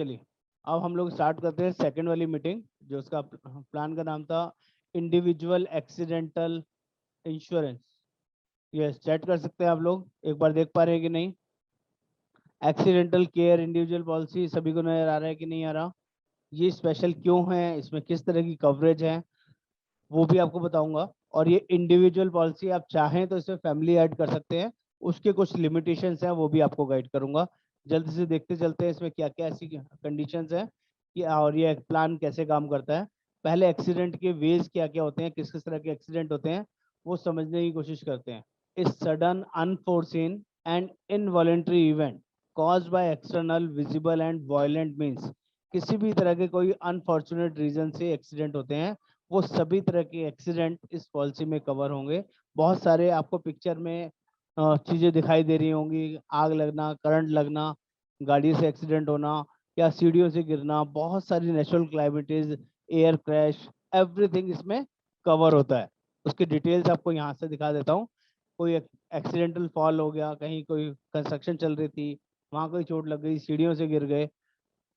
चलिए अब हम लोग स्टार्ट करते हैं सेकंड वाली मीटिंग, जो उसका प्लान का नाम था इंडिविजुअल एक्सीडेंटल इंश्योरेंस। ये सेट कर सकते हैं आप लोग, एक बार देख पा रहे हैं कि नहीं? एक्सीडेंटल केयर इंडिविजुअल पॉलिसी सभी को नजर आ रहा है कि नहीं आ रहा? ये स्पेशल क्यों है, इसमें किस तरह की कवरेज है, वो भी आपको बताऊंगा। और ये इंडिविजुअल पॉलिसी आप चाहें तो इसमें फैमिली ऐड कर सकते हैं, उसके कुछ लिमिटेशंस हैं वो भी आपको गाइड करूंगा। जल्दी से देखते चलते हैं इसमें क्या क्या ऐसी कंडीशंस हैं कि और ये प्लान कैसे काम करता है। पहले एक्सीडेंट के वेज क्या क्या होते हैं, किस किस तरह के एक्सीडेंट होते हैं, वो समझने की कोशिश करते हैं। इस sudden unforeseen and involuntary event caused by external visible and violent means, किसी भी तरह के कोई अनफॉर्चुनेट रीजन से एक्सीडेंट होते हैं, वो सभी तरह के एक्सीडेंट इस पॉलिसी में कवर होंगे। बहुत सारे आपको पिक्चर में चीजें दिखाई दे रही होंगी, आग लगना, करंट लगना, गाड़ी से एक्सीडेंट होना या सीढ़ियों से गिरना, बहुत सारी नेचुरल क्लाइमेटीज, एयर क्रैश, एवरीथिंग इसमें कवर होता है। उसकी डिटेल्स आपको यहाँ से दिखा देता हूँ। कोई एक्सीडेंटल फॉल हो गया, कहीं कोई कंस्ट्रक्शन चल रही थी, वहाँ कोई चोट लग गई, सीढ़ियों से गिर गए,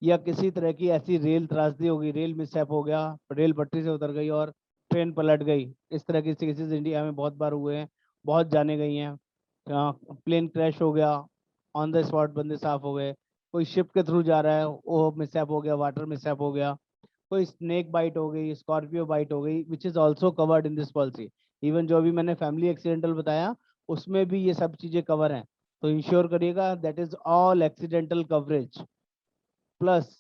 या किसी तरह की ऐसी रेल त्रासदी हो गई, रेल मिसहैप हो गया, रेल पटरी से उतर गई और ट्रेन पलट गई, इस तरह के केसेस इंडिया में बहुत बार हुए हैं, बहुत जाने गई हैं। प्लेन क्रैश हो गया, ऑन द स्पॉट बंदे साफ हो गए। कोई शिप के थ्रू जा रहा है, वो मिसहैप हो गया, वाटर मिसहैप हो गया। कोई स्नेक बाइट हो गई, स्कॉर्पियो बाइट हो गई, which is also covered in this policy. Even जो अभी मैंने फैमिली एक्सीडेंटल बताया, उसमें भी ये सब चीजें कवर हैं। तो इंश्योर करिएगा, that is all accidental coverage. Plus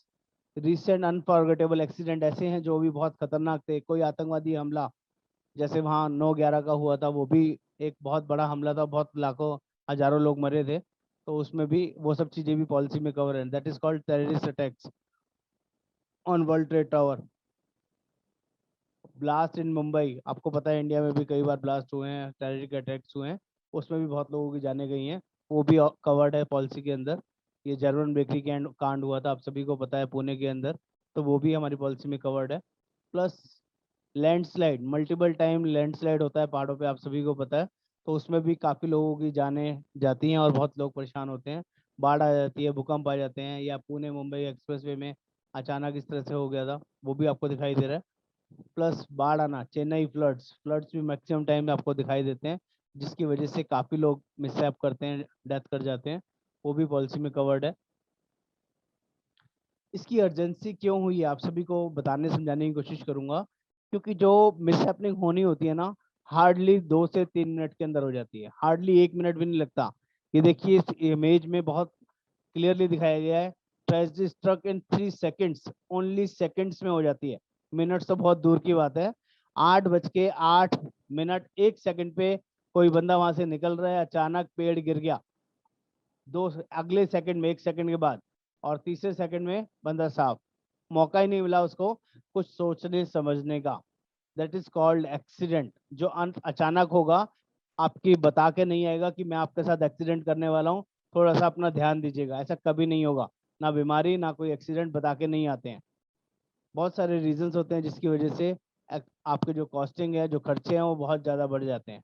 recent unforgettable accident ऐसे हैं जो भी बहुत खतरनाक थे, कोई आतंकवादी हमला, जैसे वहाँ 9/11 का हुआ था, वो भी एक बहुत बड़ा हमला था, बहुत लाखों हजारों लोग मरे थे, तो उसमें भी वो सब चीजें भी पॉलिसी में कवर है। That is called terrorist attacks on World Trade Tower. Blast in Mumbai, आपको पता है इंडिया में भी कई बार ब्लास्ट हुए हैं, टेररिस्ट अटैक्स हुए हैं, उसमें भी बहुत लोगों की जानें गई हैं, वो भी कवर्ड है पॉलिसी के अंदर। ये जर्मन बेकरी कांड हुआ था, आप सभी को पता है, पुणे के अंदर, तो वो भी हमारी पॉलिसी में कवर्ड है। Plus landslide, multiple time landslide होता है पहाड़ों पे, आप सभी को पता है, तो उसमें भी काफ़ी लोगों की जानें जाती हैं और बहुत लोग परेशान होते हैं। बाढ़ आ जाती है, भूकंप आ जाते हैं, या पुणे मुंबई एक्सप्रेसवे में अचानक इस तरह से हो गया था, वो भी आपको दिखाई दे रहा है। प्लस बाढ़ आना, चेन्नई फ्लड्स, फ्लड्स भी मैक्सिमम टाइम में आपको दिखाई देते हैं, जिसकी वजह से काफ़ी लोग मिसहैप करते हैं, डेथ कर जाते हैं, वो भी पॉलिसी में कवर्ड है। इसकी अर्जेंसी क्यों हुई है, आप सभी को बताने समझाने की कोशिश करूंगा, क्योंकि जो मिसहैपनिंग होनी होती है ना, हार्डली 2 से 3 मिनट के अंदर हो जाती है, हार्डली 1 मिनट भी नहीं लगता। ये देखिए इस इमेज में बहुत क्लियरली दिखाया गया है, tragedy struck in 3 seconds, only seconds में हो जाती है, मिनट्स तो बहुत दूर की बात है। 8:08 1 सेकंड पे कोई बंदा वहां से निकल रहा है, अचानक पेड़ गिर गया, दो अगले सेकंड में, 1 सेकंड के बाद, और तीसरे सेकंड में बंदा साफ, मौका ही नहीं मिला उसको कुछ सोचने समझने का। That is called accident. जो अंत अचानक होगा, आपकी बता के नहीं आएगा कि मैं आपके साथ एक्सीडेंट करने वाला हूँ, थोड़ा सा अपना ध्यान दीजिएगा, ऐसा कभी नहीं होगा। ना बीमारी ना कोई एक्सीडेंट बता के नहीं आते हैं, बहुत सारे रीजंस होते हैं जिसकी वजह से आपके जो कॉस्टिंग है, जो खर्चे हैं, वो बहुत ज़्यादा बढ़ जाते हैं।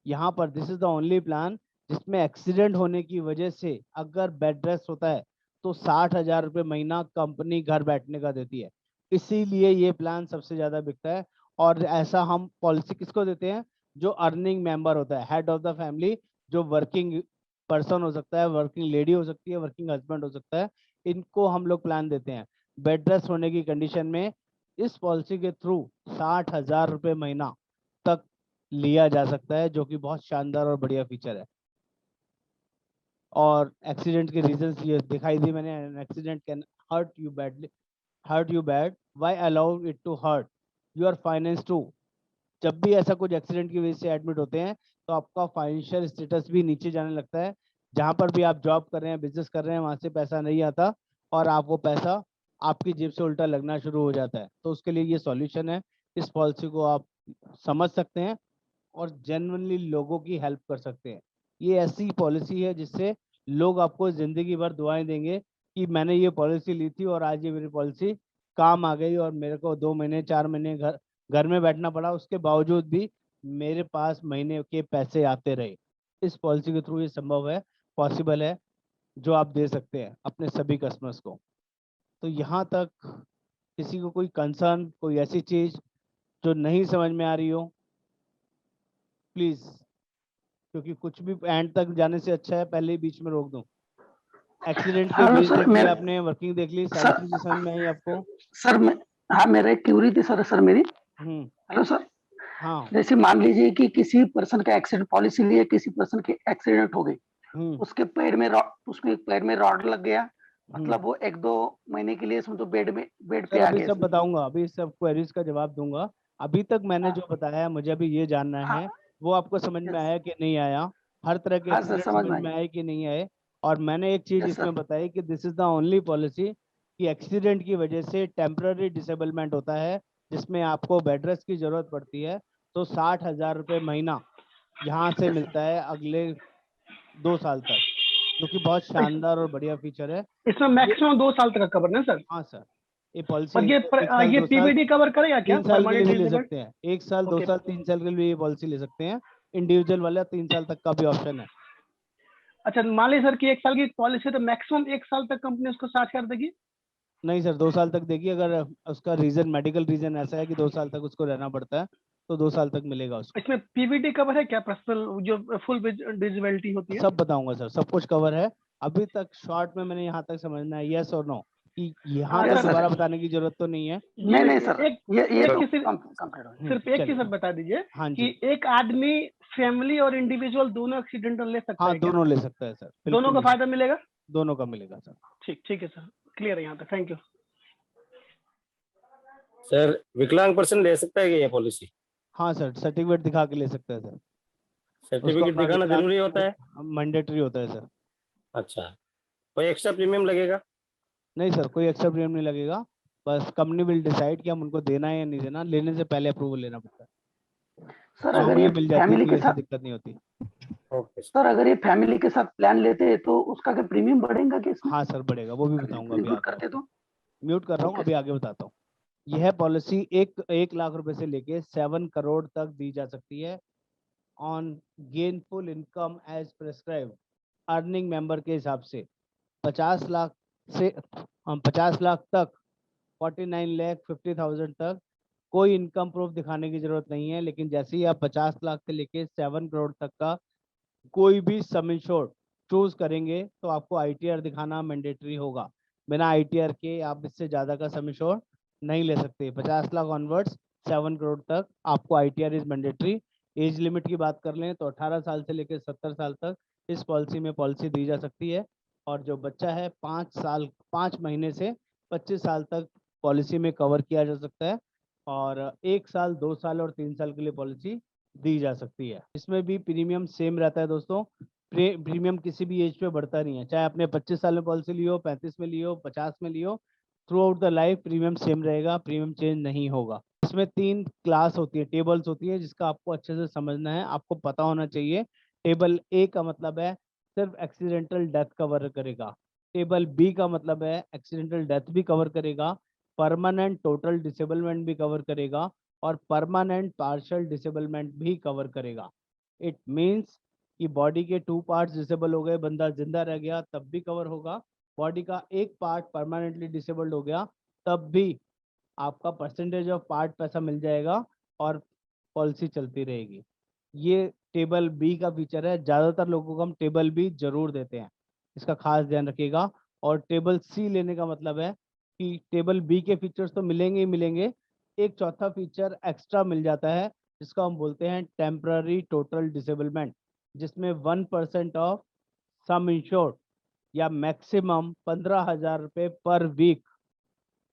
यहाँ पर this is the only plan जिसमें एक्सीडेंट होने की वजह से अगर बेड रेस्ट होता है तो 60,000 रुपये महीना कंपनी घर बैठने का देती है, इसीलिए ये प्लान सबसे ज्यादा बिकता है। और ऐसा हम पॉलिसी किसको देते हैं? जो अर्निंग मेंबर होता है, हेड ऑफ द फैमिली, जो वर्किंग पर्सन हो सकता है, वर्किंग लेडी हो सकती है, वर्किंग हस्बैंड हो सकता है, इनको हम लोग प्लान देते हैं। बेड रेस्ट होने की कंडीशन में इस पॉलिसी के थ्रू 60,000 रुपये महीना तक लिया जा सकता है, जो कि बहुत शानदार और बढ़िया फीचर है। और एक्सीडेंट के रीजंस ये दिखाई दी मैंने, an accident can hurt you badly, hurt you bad, why allow it to hurt your finance too. जब भी ऐसा कुछ एक्सीडेंट की वजह से एडमिट होते हैं, तो आपका फाइनेंशियल स्टेटस भी नीचे जाने लगता है। जहां पर भी आप जॉब कर रहे हैं, बिजनेस कर रहे हैं, वहां से पैसा नहीं आता, और आप वो पैसा आपकी जेब से उल्टा लगना शुरू हो जाता है। तो उसके लिए ये सॉल्यूशन है, इस पॉलिसी को आप समझ सकते हैं और जेन्युइनली लोगों की हेल्प कर सकते हैं। ये ऐसी पॉलिसी है जिससे लोग आपको जिंदगी भर दुआएं देंगे कि मैंने ये पॉलिसी ली थी और आज ये मेरी पॉलिसी काम आ गई, और मेरे को 2 महीने 4 महीने घर घर में बैठना पड़ा, उसके बावजूद भी मेरे पास महीने के पैसे आते रहे। इस पॉलिसी के थ्रू ये संभव है, पॉसिबल है, जो आप दे सकते हैं अपने सभी कस्टमर्स को। तो यहाँ तक किसी को कोई कंसर्न, कोई ऐसी चीज जो नहीं समझ में आ रही हो, प्लीज, क्योंकि कुछ भी एंड तक जाने से अच्छा है पहले ही बीच में रोक दूं। एक्सीडेंट के हेलो बेस सर, देख लिया मेरा आपने, वर्किंग देख ली, सारी सर चीजें समझ में आई आपको? सर मैं हाँ, मेरा एक क्यूरी थी सर मेरी। हम्म। हेलो सर, हाँ। जैसे मान लीजिए कि किसी पर्सन का एक्सीडेंट पॉलिसी लिए, किसी पर्सन की एक्सीडेंट हो गई, हम्म। उसके पैर में रॉड लग गया, हम्म। मतलब वो 1-2 महीने के लिए समझो बेड पे सर आ अभी गए सब इसमें। बताऊंगा, अभी सब क्वेरीज का जवाब दूंगा। अभी तक मैंने हाँ, जो बताया है, मुझे अभी ये जानना हाँ, है, वो आपको समझ में यस, आया कि नहीं आया? हर तरह के हाँ सर, एक्सीडेंट समझ समझ में आई। में आए कि नहीं आए? और मैंने एक चीज यस इसमें सर। बताई कि this is the only policy कि एक्सीडेंट की वजह से टेम्पररी डिसेबलमेंट होता है, जिसमें आपको बेड रेस्ट की जरूरत पड़ती है, तो 60,000 रुपये महीना यहाँ से यस सर। मिलता है अगले 2 साल तक, जो कि बहुत शानदार और बढ़िया फीचर है। इसमें ये, मैक्सिमम 2 साल तक का कवर है सर। हाँ सर, ये पॉलिसी और एक साल ये 2 साल पीवीडी कवर करेगा क्या, 3 साल के लिए परमानेंट भी ले डिसेबल्ड? सकते हैं, 1 साल 2 ओके। साल 3 साल के लिए ये पॉलिसी ले सकते हैं। इंडिविजुअल वाला 3 साल तक का भी ऑप्शन है। अच्छा, मान लीजिए सर कि 1 साल की पॉलिसी, तो मैक्सिमम 1 साल तक कंपनी उसको 60,000 देगी? नहीं सर, 2 साल तक देखिए, अगर उसका रीजन, मेडिकल रीजन ऐसा है कि 2 साल तक उसको रहना पड़ता है, तो 2 साल तक मिलेगा उसको। इसमें पीवीडी कवर है क्या, पर्सनल जो फुल डिसेबिलिटी होती है? सब बताऊंगा सर, सब कुछ कवर है। अभी तक शॉर्ट में मैंने यहाँ तक समझना है, यस और नो, कि यहाँ तक यस सर, सर। दोबारा बताने की जरूरत तो नहीं है। ये नहीं देखिए, सर, एक ये एक तो किसी कंप्लीट हो गया। सिर्फ एक चीज चलिए। सर बता दीजिए हाँ कि जी। एक आदमी फैमिली और इंडिविजुअल दोनों एक्सीडेंटल ले सकता हाँ, है क्या? दोनों ले सकता है सर, दोनों बिल्कुल का ले फायदा सकता मिलेगा? है, दोनों का मिलेगा सर। ठीक ठीक है सर, क्लियर है यहाँ तक, थैंक यू। सर विकलांग पर्सन ले सकता है क्या ये पॉलिसी? हाँ सर, सर्टिफिकेट दिखा के ले सकता है सर, उसको सर्टिफिकेट अपना दिखाना विकलांग जरूरी होता है? मैंडेटरी होता है सर। अच्छा, कोई एक्स्ट्रा प्रीमियम लगेगा? नहीं सर, कोई एक्स्ट्रा प्रीमियम नहीं लगेगा, बस कंपनी विल डिसाइड कि हम उनको देना है या नहीं देना, लेने से पहले अप्रूवल लेना पड़ता है। सर अगर नॉर्मली ये मिल जाती है, फैमिली कोई के ऐसी साथ दिक्कत नहीं होती। Okay sir. सर अगर ये फैमिली के साथ प्लान लेते हैं तो उसका क्या प्रीमियम बढ़ेगा क्या इसमें, हाँ सर, बढ़ेगा, वो भी अगर बताऊंगा इसको अभी इंक्लूड आगे करते आपको। तो? म्यूट कर रहा हूँ, ओके अभी सर। आगे बताता हूँ। यह पॉलिसी 1 लाख रुपए से लेके 7 करोड़ तक दी जा सकती है on gainful income as prescribe, earning member के हिसाब से। 50 लाख से 50 लाख तक, 49,50,000 तक कोई इनकम प्रूफ दिखाने की जरूरत नहीं है। लेकिन जैसे ही आप 50 लाख से लेके 7 करोड़ तक का कोई भी सम इंश्योर्ड चूज करेंगे, तो आपको आईटीआर दिखाना मैंडेटरी होगा। बिना आईटीआर के आप इससे ज्यादा का सम इंश्योर्ड नहीं ले सकते। 50 लाख ऑनवर्ड्स 7 करोड़ तक आपको ITR is mandatory. Age limit की बात कर लें तो 18 साल से लेकर 70 साल तक इस पॉलिसी में पॉलिसी दी जा सकती है। और जो बच्चा है 5 साल 5 महीने से 25 साल तक पॉलिसी में कवर किया जा सकता है। और 1 साल 2 साल और 3 साल के लिए पॉलिसी दी जा सकती है। इसमें भी प्रीमियम सेम रहता है दोस्तों। प्रीमियम किसी भी एज पे बढ़ता नहीं है, चाहे आपने 25 साल में पॉलिसी लियो, 35 में लियो, 50 में लियो, throughout the life premium same रहेगा, प्रीमियम चेंज नहीं होगा। इसमें 3 क्लास होती है, टेबल्स होती है, जिसका आपको अच्छे से समझना है, आपको पता होना चाहिए। टेबल ए का मतलब है सिर्फ एक्सीडेंटल डेथ कवर करेगा। टेबल बी का मतलब है एक्सीडेंटल डेथ भी कवर करेगा, परमानेंट टोटल डिसेबलमेंट भी कवर करेगा, और परमानेंट पार्शियल डिसेबलमेंट भी कवर करेगा। इट मीन्स कि बॉडी के 2 पार्ट्स डिसेबल हो गए, बंदा जिंदा रह गया, तब भी कवर होगा। बॉडी का एक पार्ट परमानेंटली डिसेबल्ड हो गया, तब भी आपका परसेंटेज ऑफ पार्ट पैसा मिल जाएगा और पॉलिसी चलती रहेगी। ये टेबल बी का फीचर है। ज़्यादातर लोगों को हम टेबल बी जरूर देते हैं, इसका खास ध्यान रखिएगा। और टेबल सी लेने का मतलब है कि टेबल बी के फीचर्स तो मिलेंगे ही मिलेंगे, एक चौथा फीचर एक्स्ट्रा मिल जाता है, जिसको हम बोलते हैं टेम्पररी टोटल डिसेबलमेंट, जिसमें 1% ऑफ सम इंश्योर्ड या मैक्सिमम 15,000 रुपये पर वीक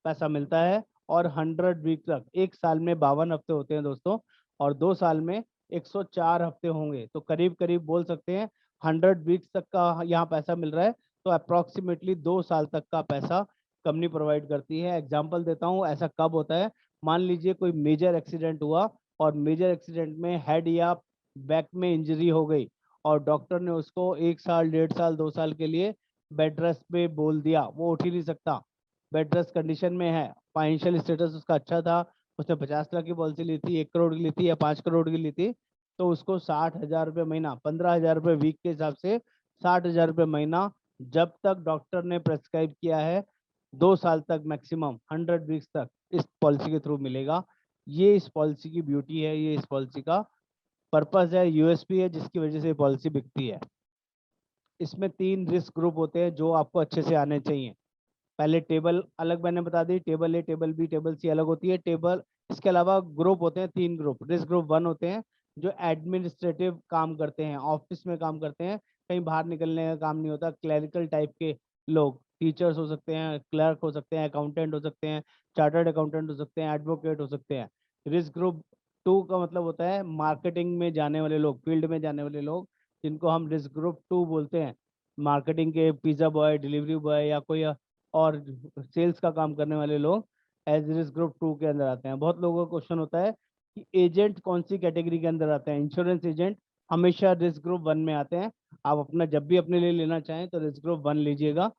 पैसा मिलता है। और 100 वीक तक, 1 साल में 52 हफ्ते होते हैं दोस्तों, और 2 साल में 104 हफ्ते होंगे, तो करीब करीब बोल सकते हैं 100 वीक्स तक का यहाँ पैसा मिल रहा है। तो अप्रोक्सीमेटली 2 साल तक का पैसा कंपनी प्रोवाइड करती है। एग्जाम्पल देता हूँ, ऐसा कब होता है। मान लीजिए कोई मेजर एक्सीडेंट हुआ, और मेजर एक्सीडेंट में हेड या बैक में इंजरी हो गई, और डॉक्टर ने उसको 1 साल 1.5 साल 2 साल के लिए बेड रेस्ट पे बोल दिया, वो उठ ही नहीं सकता, बेड रेस्ट कंडीशन में है, फाइनेंशियल स्टेटस उसका अच्छा था, उसने 50 लाख की पॉलिसी ली थी, 1 करोड़ की ली थी या 5 करोड़ की ली थी, तो उसको 60,000 रुपये महीना, 15,000 रुपये वीक के हिसाब से 60,000 रुपये महीना, जब तक डॉक्टर ने प्रेस्क्राइब किया है 2 साल तक मैक्सिमम 100 वीक्स तक इस पॉलिसी के थ्रू मिलेगा। ये इस पॉलिसी की ब्यूटी है, ये इस पॉलिसी का पर्पस है, यूएसपी है, जिसकी वजह से ये पॉलिसी बिकती है। इसमें 3 रिस्क ग्रुप होते हैं जो आपको अच्छे से आने चाहिए। पहले टेबल अलग मैंने बता दी, टेबल ए, टेबल बी, टेबल सी अलग होती है। टेबल इसके अलावा ग्रुप होते हैं 3 ग्रुप। रिस्क ग्रुप 1 होते हैं जो एडमिनिस्ट्रेटिव काम करते हैं, ऑफिस में काम करते हैं, कहीं बाहर निकलने का काम नहीं होता। क्लरिकल टाइप के लोग, टीचर्स हो सकते हैं, क्लर्क हो सकते हैं, अकाउंटेंट हो सकते हैं, चार्टर्ड अकाउंटेंट हो सकते हैं, एडवोकेट हो सकते हैं। रिस्क ग्रुप 2 का मतलब होता है मार्केटिंग में जाने वाले लोग, फील्ड में जाने वाले लोग, जिनको हम रिस्क ग्रुप 2 बोलते हैं। मार्केटिंग के पिज्जा बॉय, डिलीवरी बॉय या कोई और सेल्स का काम करने वाले लोग एज रिस्क ग्रुप 2 के अंदर आते हैं। बहुत लोगों का क्वेश्चन होता है कि एजेंट कौन सी कैटेगरी के अंदर आते हैं। इंश्योरेंस एजेंट हमेशा रिस्क ग्रुप 1 में आते हैं। आप अपना जब भी अपने लिए लेना चाहें तो रिस्क ग्रुप 1 लीजिएगा।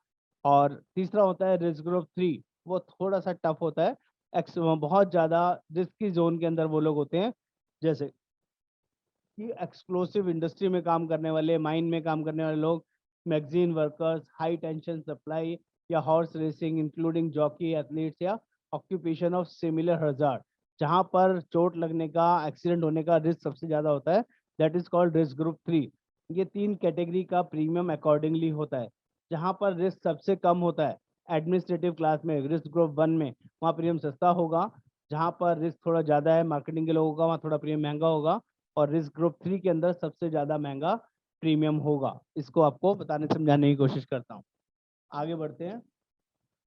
और तीसरा होता है रिस्क ग्रुप 3, वो थोड़ा सा टफ होता है। बहुत ज़्यादा रिस्क की जोन के अंदर वो लोग होते हैं, जैसे कि एक्सप्लोसिव इंडस्ट्री में काम करने वाले, माइन में काम करने वाले लोग, magazine workers, high tension supply या horse racing including jockey, athletes या ऑक्यूपेशन ऑफ सिमिलर हजार्ड, जहां पर चोट लगने का, एक्सीडेंट होने का रिस्क सबसे ज़्यादा होता है, that is called risk group 3। ये 3 कैटेगरी का प्रीमियम अकॉर्डिंगली होता है। जहां पर रिस्क सबसे कम होता है एडमिनिस्ट्रेटिव क्लास में, रिस्क ग्रुप 1 में, वहाँ प्रीमियम सस्ता होगा। जहाँ पर रिस्क थोड़ा ज़्यादा है मार्केटिंग के लोगों का, वहाँ थोड़ा प्रीमियम महंगा होगा। और रिस्क ग्रुप 3 के अंदर सबसे ज़्यादा महंगा प्रीमियम होगा। इसको आपको बताने समझाने की कोशिश करता हूँ। आगे बढ़ते हैं।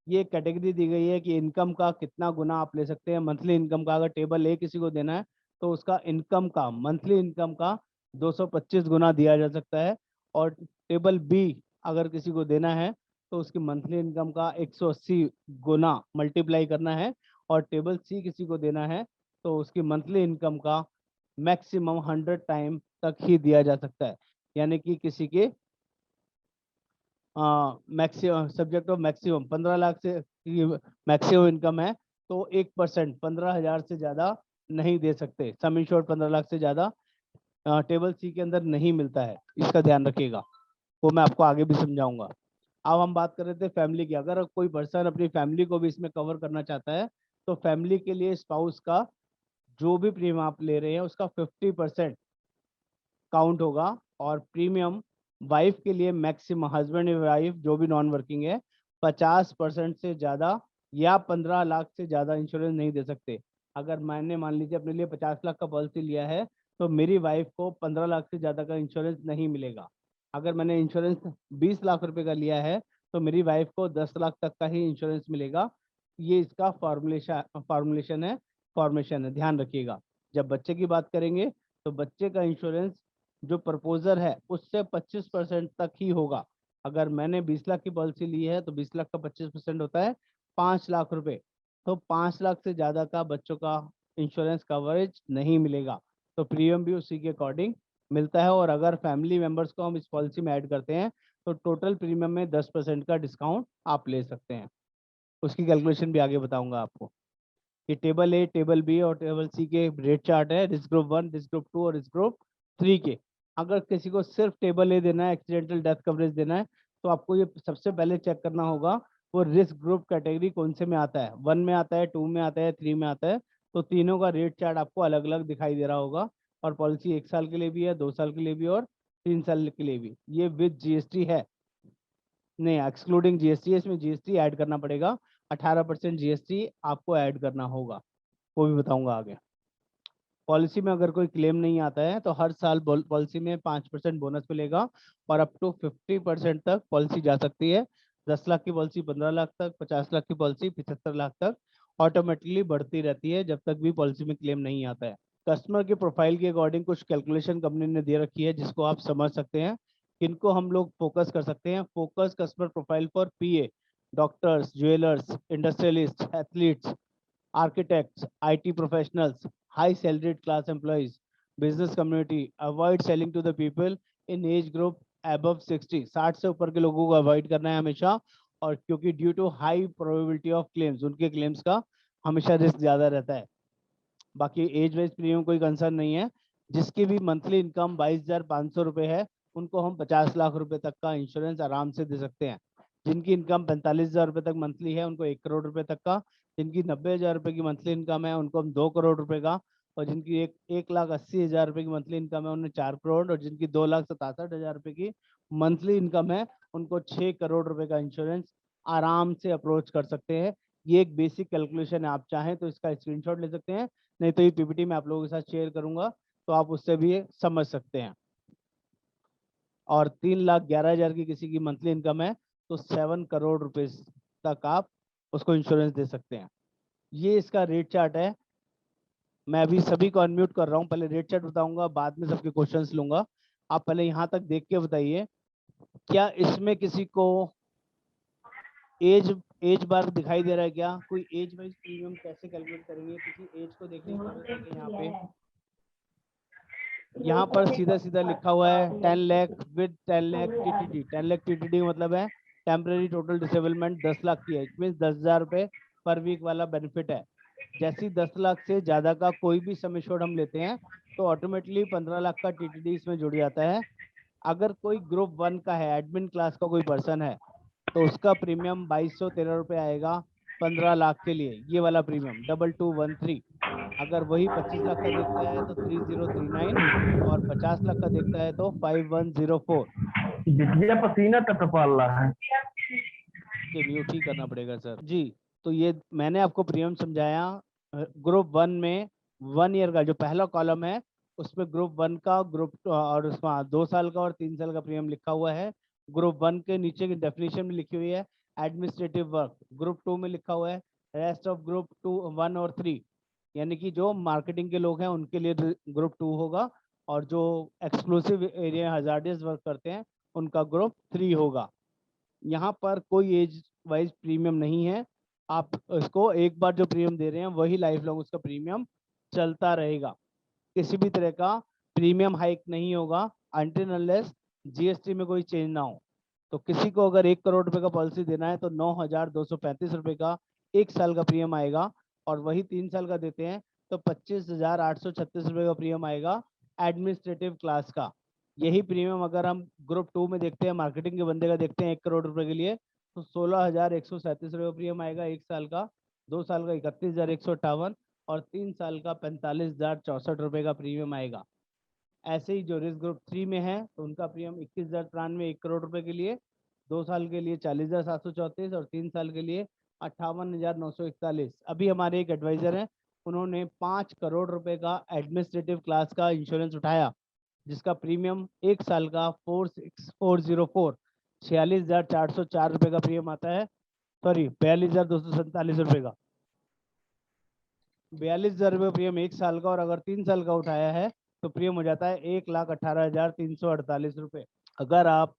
ये कैटेगरी दी गई है कि इनकम का कितना गुना आप ले सकते हैं। मंथली इनकम का अगर टेबल ए किसी को देना है तो उसका इनकम का, मंथली इनकम का 225 गुना दिया जा सकता है। और टेबल बी अगर किसी को देना है तो उसकी मंथली इनकम का 180 गुना मल्टीप्लाई करना है। और टेबल सी किसी को देना है तो उसकी मंथली इनकम का मैक्सिमम 100 टाइम तक ही दिया जा सकता है। यानी कि किसी के maximum, subject of maximum 15 lakh से मैक्सिमम इनकम है तो 1% 15,000 से ज़्यादा नहीं दे सकते। सम इंश्योर्ड 15 लाख से ज़्यादा टेबल सी के अंदर नहीं मिलता है, इसका ध्यान रखिएगा। वो मैं आपको आगे भी समझाऊंगा। अब हम बात कर रहे थे फैमिली की। अगर कोई पर्सन अपनी फैमिली को भी इसमें कवर करना चाहता है तो फैमिली के लिए स्पाउस का जो भी प्रीमियम आप ले रहे हैं उसका 50% काउंट होगा। और प्रीमियम वाइफ के लिए मैक्सिमम, हस्बैंड या वाइफ जो भी नॉन वर्किंग है, 50% से ज़्यादा या 15 लाख से ज़्यादा इंश्योरेंस नहीं दे सकते। अगर मैंने मान लीजिए अपने लिए 50 लाख का पॉलिसी लिया है तो मेरी वाइफ को 15 लाख से ज़्यादा का इंश्योरेंस नहीं मिलेगा। अगर मैंने इंश्योरेंस 20 लाख रुपए का लिया है तो मेरी वाइफ को 10 लाख तक का ही इंश्योरेंस मिलेगा। ये इसका फॉर्मुलेशन है, फॉर्मेशन है, ध्यान रखिएगा। जब बच्चे की बात करेंगे तो बच्चे का इंश्योरेंस जो प्रपोजर है उससे 25% तक ही होगा। अगर मैंने 20 लाख की पॉलिसी ली है तो 20 लाख का 25% होता है 5 लाख रुपए। तो 5 लाख से ज़्यादा का बच्चों का इंश्योरेंस कवरेज नहीं मिलेगा, तो प्रीमियम भी उसी के अकॉर्डिंग मिलता है। और अगर फैमिली मेंबर्स को हम इस पॉलिसी में ऐड करते हैं तो टोटल प्रीमियम में 10% का डिस्काउंट आप ले सकते हैं। उसकी कैलकुलेशन भी आगे बताऊंगा आपको। ये टेबल ए, टेबल बी और टेबल सी के रेट चार्ट है, रिस्क ग्रुप 1, रिस्क ग्रुप 2 और रिस्क ग्रुप 3 के। अगर किसी को सिर्फ टेबल ए देना है, एक्सीडेंटल डेथ कवरेज देना है, तो आपको ये सबसे पहले चेक करना होगा वो रिस्क ग्रुप कैटेगरी कौन से में आता है। 1 में आता है, 2 में आता है, 3 में आता है। तो तीनों का रेट चार्ट आपको अलग अलग दिखाई दे रहा होगा। और पॉलिसी 1 साल के लिए भी है, 2 साल के लिए भी और 3 साल के लिए भी। ये विद जीएसटी है, नहीं एक्सक्लूडिंग जीएसटी है, इसमें जीएसटी ऐड करना पड़ेगा। 18% जीएसटी आपको ऐड करना होगा, वो भी बताऊंगा आगे। पॉलिसी में अगर कोई क्लेम नहीं आता है तो हर साल पॉलिसी में 5% बोनस मिलेगा और अप टू 50% तक पॉलिसी जा सकती है। 10 लाख की पॉलिसी 15 लाख तक, 50 लाख की पॉलिसी 75 लाख तक ऑटोमेटिकली बढ़ती रहती है जब तक भी पॉलिसी में क्लेम नहीं आता है। कस्टमर के प्रोफाइल के अकॉर्डिंग कुछ कैलकुलेशन कंपनी ने दे रखी है जिसको आप समझ सकते हैं। इनको हम लोग फोकस कर सकते हैं। Focus customer profile for PA, doctors, jewellers, industrialist, athletes, architects, IT professionals, high salaried class employees, business community. Avoid selling to the people in age group above 60. 60 से ऊपर के लोगों को अवॉइड करना है हमेशा। और क्योंकि due to high probability of claims, उनके क्लेम्स का हमेशा रिस्क ज़्यादा रहता है। बाकी एज वाइज प्रीमियम कोई कंसर्न नहीं है। जिसकी भी मंथली इनकम 22,500 रुपये है उनको हम 50 लाख रुपए तक का इंश्योरेंस आराम से दे सकते हैं। जिनकी इनकम 45,000 रुपए तक मंथली है उनको 1 करोड़ रुपए तक का, जिनकी 90,000 रुपए की मंथली इनकम है उनको हम 2 करोड़ रुपए का, और जिनकी 1,80,000 रुपए की मंथली इनकम है उन्हें 4 करोड़, और जिनकी 2,67,000 रुपए की मंथली इनकम है उनको 6 करोड़ रुपए का इंश्योरेंस आराम से अप्रोच कर सकते हैं। ये एक बेसिक कैलकुलेशन है, आप चाहें तो इसका स्क्रीनशॉट ले सकते हैं, नहीं तो ये पीपीटी मैं आप लोगों के साथ शेयर करूंगा तो आप उससे भी ये समझ सकते हैं। और 3,11,000 की किसी की मंथली इनकम है तो 7 करोड़ रुपए तक आप उसको इंश्योरेंस दे सकते हैं। ये इसका रेट चार्ट है। मैं अभी सभी को अनम्यूट कर रहा हूँ, पहले रेट चार्ट बताऊंगा, बाद में सबके क्वेश्चंस लूंगा। आप पहले यहाँ तक देख के बताइए, क्या इसमें किसी को एज बार दिखाई दे रहा है? क्या कोई एज वाइज प्रीमियम कैसे कैलकुलेट करेंगे? किसी एज को देखने की जरूरत है कि यहाँ पर सीधा सीधा लिखा हुआ है 10 lakh with 10 lakh TTD. 10 lakh TTD मतलब है टेम्पररी टोटल डिसेबलमेंट 10 लाख की है, इट मीन 10,000 रुपए पर वीक वाला बेनिफिट है। जैसे 10 लाख से ज्यादा का कोई भी सम एश्योर्ड हम लेते हैं तो ऑटोमेटिकली 15 लाख का टीटीडी इसमें जुड़ जाता है। अगर कोई ग्रुप 1 का है, एडमिन क्लास का कोई पर्सन है, तो उसका प्रीमियम 2,213 रुपये आएगा 15 लाख के लिए, ये वाला प्रीमियम 2213। अगर वही 25 लाख का देखता है तो 3039, और 50 लाख का देखता है तो 5104। जितना पसीना टपटपा रहा है। म्यूट ही करना पड़ेगा सर जी। तो ये मैंने आपको प्रीमियम समझाया। ग्रुप 1 में 1 ईयर का जो पहला कॉलम है उसमें ग्रुप 1 का, ग्रुप और उसमें 2 साल का और 3 साल का प्रीमियम लिखा हुआ है। ग्रुप 1 के नीचे की डेफिनेशन में लिखी हुई है एडमिनिस्ट्रेटिव वर्क। ग्रुप 2 में लिखा हुआ है रेस्ट ऑफ ग्रुप 2, 1 और 3, यानी कि जो मार्केटिंग के लोग हैं उनके लिए ग्रुप 2 होगा, और जो एक्सक्लूसिव एरिया हजार्डियस वर्क करते हैं उनका ग्रुप 3 होगा। यहाँ पर कोई एज वाइज प्रीमियम नहीं है, आप इसको एक बार जो प्रीमियम दे रहे हैं वही लाइफ लॉन्ग उसका प्रीमियम चलता रहेगा। किसी भी तरह का प्रीमियम हाइक नहीं होगा अनटिल अनलेस जीएसटी में कोई चेंज ना हो। तो किसी को अगर 1 करोड़ रुपए का पॉलिसी देना है तो 9,235 रुपए का 1 साल का प्रीमियम आएगा, और वही 3 साल का देते हैं तो 25,836 रुपए का प्रीमियम आएगा एडमिनिस्ट्रेटिव क्लास का। यही प्रीमियम अगर हम ग्रुप 2 में देखते हैं, मार्केटिंग के बंदे का देखते हैं 1 करोड़ रुपए के लिए, तो 16,137 रुपये प्रीमियम आएगा 1 साल का, 2 साल का 31,158, और 3 साल का 45,064 रुपये का प्रीमियम आएगा। ऐसे ही जो रिस्क ग्रुप 3 में है तो उनका प्रीमियम 21,093 1 करोड़ रुपए के लिए, 2 साल के लिए 40,734, और 3 साल के लिए 58,941। अभी हमारे एक एडवाइजर हैं, उन्होंने 5 करोड़ रुपए का एडमिनिस्ट्रेटिव क्लास का इंश्योरेंस उठाया, जिसका प्रीमियम 1 साल का 46,404 46,404 रुपए का प्रीमियम आता है। सॉरी 42,247 रुपए का, 42,000 रुपये प्रीमियम 1 साल का, और अगर 3 साल का उठाया है तो प्रीमियम हो जाता है 1,18,348 रुपये। अगर आप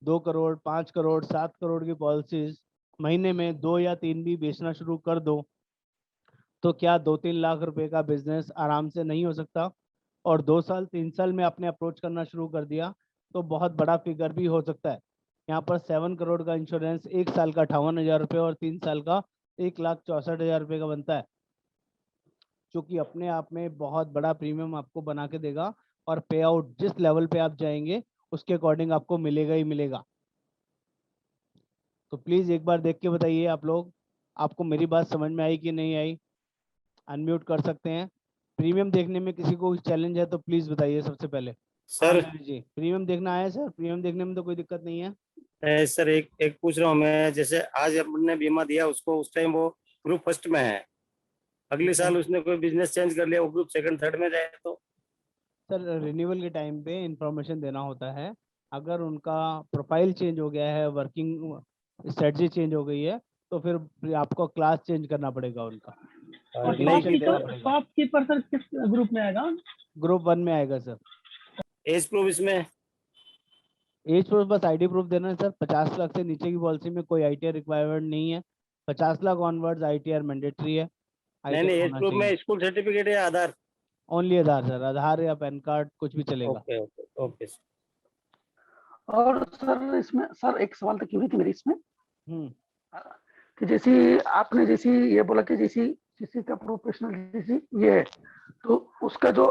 2 करोड़, 5 करोड़, 7 करोड़ की पॉलिसीज महीने में 2 या 3 भी बेचना शुरू कर दो तो क्या 2-3 लाख रुपए का बिजनेस आराम से नहीं हो सकता? और 2 साल 3 साल में आपने अप्रोच करना शुरू कर दिया तो बहुत बड़ा फिगर भी हो सकता है। यहाँ पर 7 करोड़ का इंश्योरेंस 1 साल का 58,000 रुपये और 3 साल का 1,64,000 रुपये का बनता है, जो कि अपने आप में बहुत बड़ा प्रीमियम आपको बना के देगा, और पे आउट जिस लेवल पे आप जाएंगे उसके अकॉर्डिंग आपको मिलेगा ही मिलेगा। तो प्लीज एक बार देख के बताइए आप लोग, आपको मेरी बात समझ में आई कि नहीं आई? अनम्यूट कर सकते हैं। प्रीमियम देखने में किसी को चैलेंज है तो प्लीज बताइए सबसे पहले। सर जी प्रीमियम देखना है सर, प्रीमियम देखने में तो कोई दिक्कत नहीं है। सर एक पूछ रहा हूँ मैं, जैसे आज अपने बीमा दिया उसको, उस टाइम वो ग्रुप फर्स्ट में है, अगले साल उसने कोई बिजनेस चेंज कर लिया, वो ग्रुप सेकंड थर्ड में जाए तो? सर रिन्यूअल के टाइम पे इंफॉर्मेशन देना होता है। अगर उनका प्रोफाइल चेंज हो गया है, वर्किंग स्ट्रेटजी चेंज हो गई है, तो फिर आपको क्लास चेंज करना पड़ेगा उनका, और इंफॉर्मेशन देना पड़ेगा। शॉपकीपर किस ग्रुप में आएगा? ग्रुप 1 में आएगा सर। एज प्रूफ इसमें? एज प्रूफ बस आईडी प्रूफ देना है सर। 50 लाख से नीचे की पॉलिसी में कोई आईटीआर रिक्वायरमेंट नहीं है। 50 लाख ऑनवर्ड्स आईटीआर मैंडेटरी है। नहीं एज प्रूफ में स्कूल सर्टिफिकेट या आधार? ओनली आधार सर, आधार या पैन कार्ड कुछ भी चलेगा। Okay okay okay. और सर इसमें सर एक सवाल तक हुई थी मेरी इसमें कि जैसे आपने जैसे ये बोला कि जैसे किसी का प्रोफेशनल जैसे ये है तो उसका जो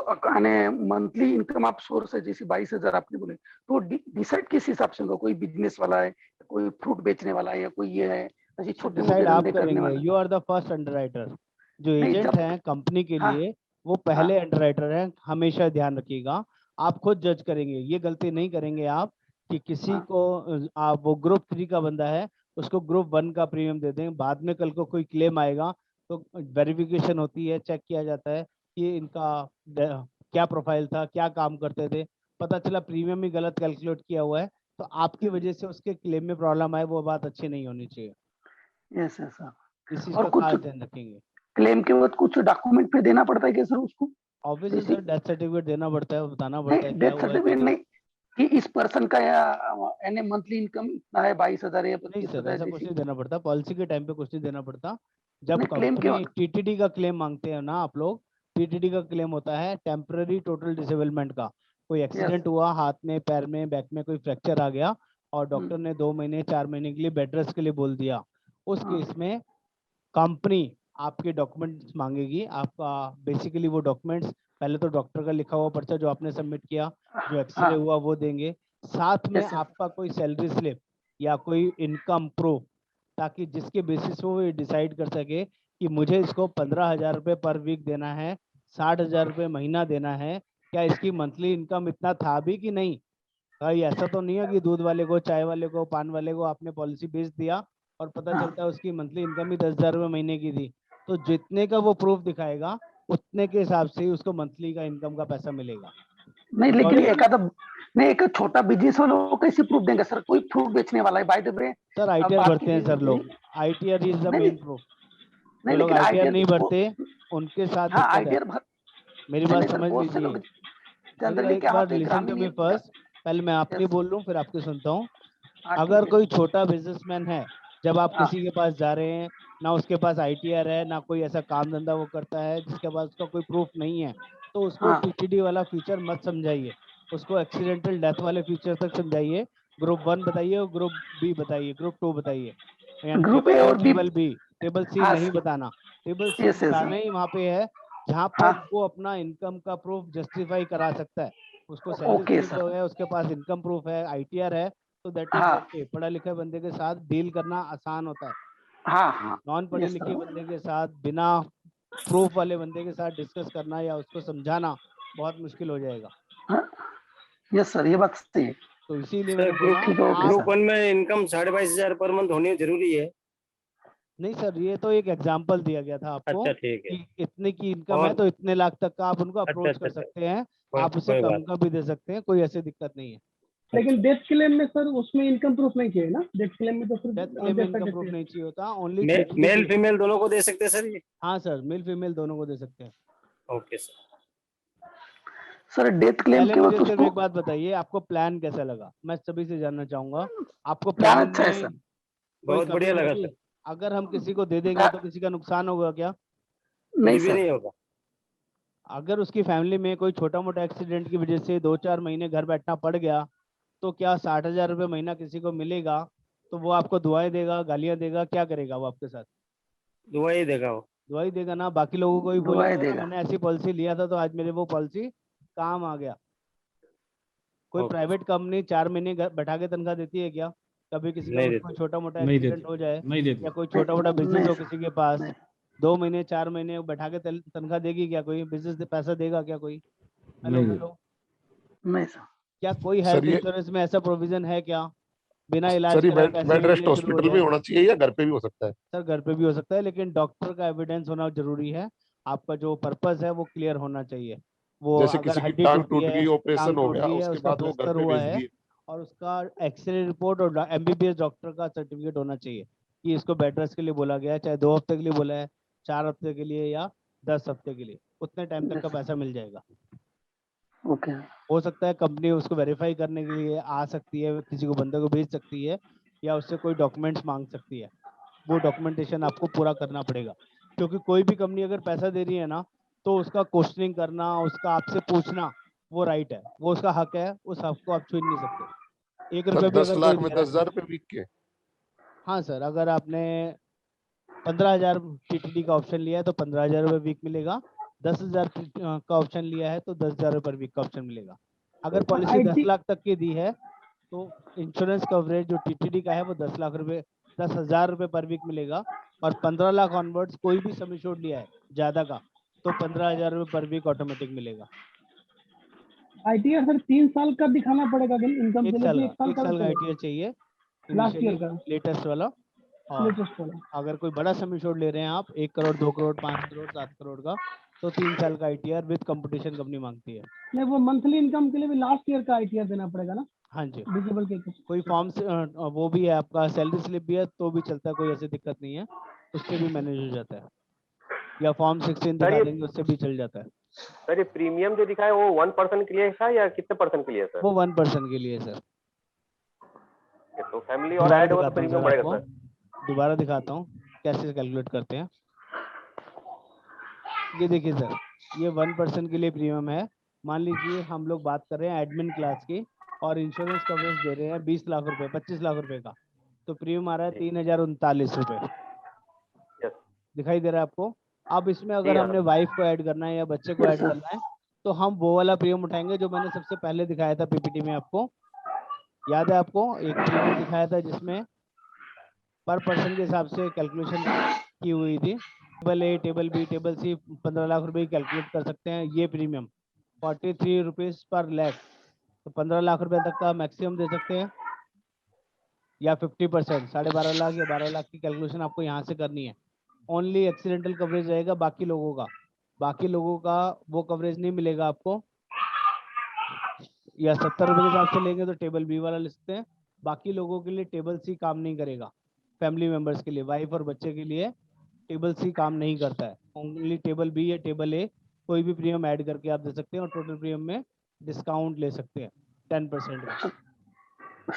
मंथली इनकम आप सोर्स है जैसे 22,000 आपने बोले, तो डिसाइड किस हिसाब से होगा? कोई बिजनेस वाला है, कोई फ्रूट बेचने वाला है या कोई ये है, ऐसी छोटे मोटे डिसाइड आप धंधे करने करेंगे, वाला। You are the first underwriter. जो नहीं, एजेंट जब हैं कंपनी के हाँ, लिए वो पहले अंडरराइटर हैं, हमेशा ध्यान रखिएगा। आप खुद जज करेंगे, ये गलती नहीं करेंगे आप कि किसी हाँ, को आप वो ग्रुप 3 का बंदा है उसको ग्रुप 1 का प्रीमियम दे दें, बाद में कल को कोई क्लेम आएगा तो वेरिफिकेशन होती है, चेक किया जाता है कि इनका क्या प्रोफाइल था, क्या काम करते थे, पता चला प्रीमियम ही गलत कैलकुलेट किया हुआ है तो आपकी वजह से उसके क्लेम में प्रॉब्लम आए, वो बात अच्छी नहीं होनी चाहिए। Yes yes sir. इस चीज और का कुछ खास ध्यान रखेंगे। क्लेम के वक्त कुछ डॉक्यूमेंट फिर देना पड़ता है क्या सर उसको? ऑब्वियसली जैसे सर डेथ सर्टिफिकेट देना पड़ता है, बताना पड़ता है नहीं, क्या डेथ हुआ है सर्टिफिकेट चीजें। नहीं कि इस पर्सन का या यानी मंथली इनकम इतना है, 22,000 या नहीं सर 25,000 ऐसा कुछ जैसी। नहीं देना पड़ता, पॉलिसी के टाइम पे कुछ नहीं देना पड़ता। जब नहीं, क्लेम के कंपनी वक्त। टीटीडी का क्लेम मांगते हैं ना आप लोग, टीटीडी का क्लेम होता है टेम्पररी टोटल डिसेबलमेंट का। कोई यस। एक्सीडेंट हुआ, हाथ में पैर में बैक में कोई फ्रैक्चर आ गया और डॉक्टर ने 2 महीने 4 महीने के लिए बेड रेस्ट के लिए बोल दिया, उस हाँ, केस में कंपनी आपके डॉक्यूमेंट्स मांगेगी। आपका बेसिकली वो डॉक्यूमेंट्स पहले तो डॉक्टर का लिखा हुआ पर्चा जो आपने सबमिट किया, जो एक्सरे हाँ, हुआ वो देंगे, साथ में यस सर। आपका कोई सैलरी स्लिप या कोई इनकम प्रूफ, ताकि जिसके बेसिस पे वो ये डिसाइड कर सके कि मुझे इसको 15,000 रुपये पर वीक देना है, 60,000 रुपये महीना देना है, क्या इसकी मंथली इनकम इतना था भी कि नहीं। भाई ऐसा तो नहीं है कि दूध वाले को, चाय वाले को, पान वाले को आपने पॉलिसी बेच दिया और पता हाँ, चलता है उसकी मंथली इनकम ही 10,000 रुपये महीने की थी। तो जितने का वो प्रूफ दिखाएगा उतने के हिसाब से ही उसको मंथली का इनकम का पैसा मिलेगा। नहीं, लेकिन बिकॉज एक आधा नहीं, एक छोटा बिजनेस वाला वो कैसे प्रूफ देंगे सर? कोई फ्रूट बेचने वाला है, बाय द वे। सर अब आईटीआर आपकी भरते हैं सर लोग, आईटीआर इज द नहीं, मेन नहीं, प्रूफ। नहीं, जो लोग लेकिन आईटीआर आईटीआर नहीं भरते उनके साथ हाँ, दिक्कत है। आईटीआर भर मेरी नहीं, बात नहीं सर, समझ बहुत से लीजिए, लोग मेरी जनरली एक क्या बार होते हैं, लिसन टू ग्रामीण मी फर्स्ट, पहले मैं अपनी यस। बोल लूँ फिर आपकी सुनता हूँ। हाँ, अगर ठीक है। कोई छोटा बिजनेसमैन है, जब आप हाँ, किसी के पास जा रहे हैं, ना उसके पास आईटीआर है ना कोई ऐसा काम धंधा वो करता है जिसके पास उसका कोई प्रूफ नहीं है, तो उसको हाँ, टीटीडी वाला फीचर मत समझाइए, उसको एक्सीडेंटल डेथ वाले फीचर तक समझाइए। ग्रुप 1 बताइए और ग्रुप बी बताइए, ग्रुप 2 बताइए, यानी ग्रुप टेबल ए ए और B. Table B. Table C हाँ, नहीं बताना, टेबल सी यस यस। बताना ही वहाँ पे है जहाँ पर हाँ, वो अपना इनकम का प्रूफ जस्टिफाई करा सकता है। उसको सैलरी ओके स्लिप सर। है, उसके पास इनकम प्रूफ है, आईटीआर है, तो दैट इज हाँ, ओके। पढ़ा लिखा बंदे के साथ डील करना आसान होता है, हाँ, हाँ, नॉन पढ़े यस लिखे सर। बंदे के साथ बिना प्रूफ वाले बंदे के साथ डिस्कस करना या उसको समझाना बहुत मुश्किल हो जाएगा। हाँ, यस सर, ये बात सही है। तो इसीलिए सर मैंने बोला ठीक है, ओके आप। Group sir. 1 में इनकम 22,500 पर मंथ होनी जरूरी है। नहीं सर ये तो एक एग्जांपल दिया गया था आपको अच्छा ठीक है। कि इतने की इनकम है और तो इतने लाख तक का आप उनको अच्छा अप्रोच अच्छा कर अच्छा, सकते हैं, कोई आप उसे कोई कम बात। का भी दे सकते हैं, कोई ऐसी दिक्कत नहीं है। लेकिन अच्छा, डेथ क्लेम में सर उसमें इनकम प्रूफ नहीं चाहिए ना, डेथ क्लेम में तो सिर्फ डेथ क्लेम में डेथ इनकम प्रूफ सर्टिफिकेट। नहीं चाहिए होता, ओनली मेल फीमेल दोनों को दे सकते हैं सर ये? हाँ सर मेल फीमेल दोनों को दे सकते हैं। Okay sir. Sir death claim पहले के मुझे वक्त सिर्फ उसको एक बात बताइए, आपको प्लान कैसा लगा, मैं सभी से जानना चाहूंगा। आपको प्लान प्लान अच्छा है में सर। कोई बहुत बढ़िया कमी लगा लगी? सर। अगर हम किसी को दे देंगे प्ला- तो किसी का नुकसान होगा क्या? कुछ नहीं भी सर। नहीं होगा। अगर उसकी फैमिली में कोई छोटा मोटा एक्सीडेंट की वजह से 2-4 महीने घर बैठना पड़ गया तो क्या 60,000 रुपये महीना किसी को मिलेगा? तो वो आपको दुआएं देगा, गालियां देगा, क्या करेगा वो आपके साथ? दुआ ही देगा वो। दुआई देगा ना, बाकी लोगों को भी दुआएं बोलेगा ना देगा। मैंने ऐसी पॉलिसी लिया था तो आज मेरे वो पॉलिसी काम आ गया। कोई ओके प्राइवेट कंपनी 4 महीने बैठा के तनख्वाह देती है क्या? कभी किसी का नहीं उसको देते। छोटा मोटा नहीं एक्सीडेंट देती, हो जाए नहीं देती। या कोई नहीं, छोटा मोटा बिजनेस नहीं हो सर। किसी के पास, नहीं, 2 महीने 4 महीने बैठा के तनख्वाह देगी क्या कोई बिजनेस? पैसा देगा क्या कोई? हेलो नहीं देती। हेलो, नहीं सर। क्या कोई सर हेल्थ ये इंश्योरेंस में ऐसा प्रोविजन है क्या बिना इलाज सर ये कराए बेड पैसे बेड रेस्ट मिलने शुरू हो हॉस्पिटल में जाए? होना चाहिए या घर पे भी हो सकता है? सर घर पे भी हो सकता है लेकिन डॉक्टर का एविडेंस होना जरूरी है। आपका जो पर्पस है वो क्लियर होना चाहिए। वो जैसे अगर किसी की हड्डी टांग टूटी टूट है, गई, ऑपरेशन टांग हो टूट गया, गई है, उसके उसका बाद वो घर प्लास्टर पे हुआ भेज है दिए। और उसका एक्सरे रिपोर्ट और एमबीबीएस डॉक्टर का सर्टिफिकेट होना चाहिए कि इसको बेड रेस्ट के लिए बोला गया है, चाहे 2 हफ्ते के लिए बोला है, 4 हफ्ते के लिए या 10 हफ्ते के लिए, उतने टाइम तक का यस। पैसा मिल जाएगा। ओके। हो सकता है कंपनी उसको वेरीफाई करने के लिए आ सकती है, किसी को बंदे को भेज सकती है या उससे कोई डॉक्यूमेंट्स मांग सकती है, वो डॉक्यूमेंटेशन आपको पूरा करना पड़ेगा। क्योंकि कोई भी कंपनी अगर पैसा दे रही है ना तो उसका क्वेश्चनिंग करना, उसका आपसे पूछना वो राइट है, वो उसका हक है, उस हक को आप छीन नहीं सकते। 1 सर रुपये भी 10 अगर कोई लाख में दे रहा है। 10,000 रुपए वीक के? हाँ सर, अगर आपने 15,000 टीटीडी का ऑप्शन लिया है तो 15,000 रुपये वीक मिलेगा, 10,000 का ऑप्शन लिया है तो 10,000 रुपये पर वीक का ऑप्शन मिलेगा। अगर पॉलिसी 10 आईटी लाख तक की दी है तो इंश्योरेंस कवरेज जो टीटीडी का है वो 10 लाख रुपए 10,000 रुपए पर वीक मिलेगा, और 15 लाख ऑनवर्ड्स कोई भी सम एश्योर्ड लिया है ज्यादा का तो 15,000 रुपए पर वीक ऑटोमेटिक मिलेगा। आईटीआर सर 3 साल का दिखाना पड़ेगा इनकम एक के साल लिए, का एक साल का आईटीआर चाहिए लास्ट ईयर का लेटेस्ट वाला। और लेटेस्ट वाला। अगर कोई बड़ा सम एश्योर्ड ले रहे हैं आप 1 करोड़ 2 करोड़ 5 करोड़ 7 करोड़ का, तो 3 साल का आईटीआर विद कंपटीशन कंपनी मांगती है। नहीं, वो मंथली इनकम के लिए भी लास्ट ईयर का आईटीआर देना पड़ेगा ना, हाँ जी, विजिबल के। कोई फॉर्म से वो भी है, आपका सैलरी स्लिप भी है तो भी चलता है, कोई ऐसी दिक्कत नहीं है, उससे भी मैनेज हो जाता है, या फॉर्म 16 दिखा देंगे उससे भी चल जाता है। सर ये प्रीमियम जो दिखा है वो 1% के लिए है या कितने परसेंट के लिए है सर? वो 1% के लिए सर। तो फैमिली और ऐड हो तो प्रीमियम बढ़ेगा सर? दोबारा दिखाता हूँ कैसे कैलकुलेट करते हैं। ये देखिए सर, ये 1% के लिए प्रीमियम है। मान लीजिए हम लोग बात कर रहे हैं एडमिन क्लास की, और इंश्योरेंस कवरेज दे रहे हैं 20 लाख रुपए 25 लाख रुपए का, तो प्रीमियम आ रहा है 3,039 रुपए। दिखाई दे रहा है आपको? अब इसमें अगर हमने वाइफ को ऐड करना है या बच्चे को ऐड करना है, तो हम वो वाला प्रीमियम उठाएंगे जो मैंने सबसे पहले दिखाया था पीपीटी में। आपको याद है? आपको एक प्रीमियम दिखाया था जिसमें पर पर्सन के हिसाब से कैलकुलेशन की हुई थी। टेबल ए, टेबल बी, टेबल सी 15 लाख रुपए कैलकुलेट कर सकते हैं। ये प्रीमियम 43 रुपीज पर लैख, तो 15 लाख रुपए तक का मैक्सिमम दे सकते हैं, या 50% 12.5 लाख या 12 लाख की कैलकुलेशन आपको यहाँ से करनी है। ओनली एक्सीडेंटल कवरेज रहेगा, बाकी लोगों का वो कवरेज नहीं मिलेगा आपको। या 70 रुपए के हिसाब से लेंगे तो टेबल बी वाला ले सकते हैं। बाकी लोगों के लिए टेबल सी काम नहीं करेगा। फैमिली मेंबर्स के लिए, वाइफ और बच्चे के लिए टेबल सी काम नहीं करता है। ओनली टेबल बी या टेबल ए कोई भी प्रीमियम ऐड करके आप दे सकते हैं, और टोटल प्रीमियम में डिस्काउंट ले सकते हैं 10% का।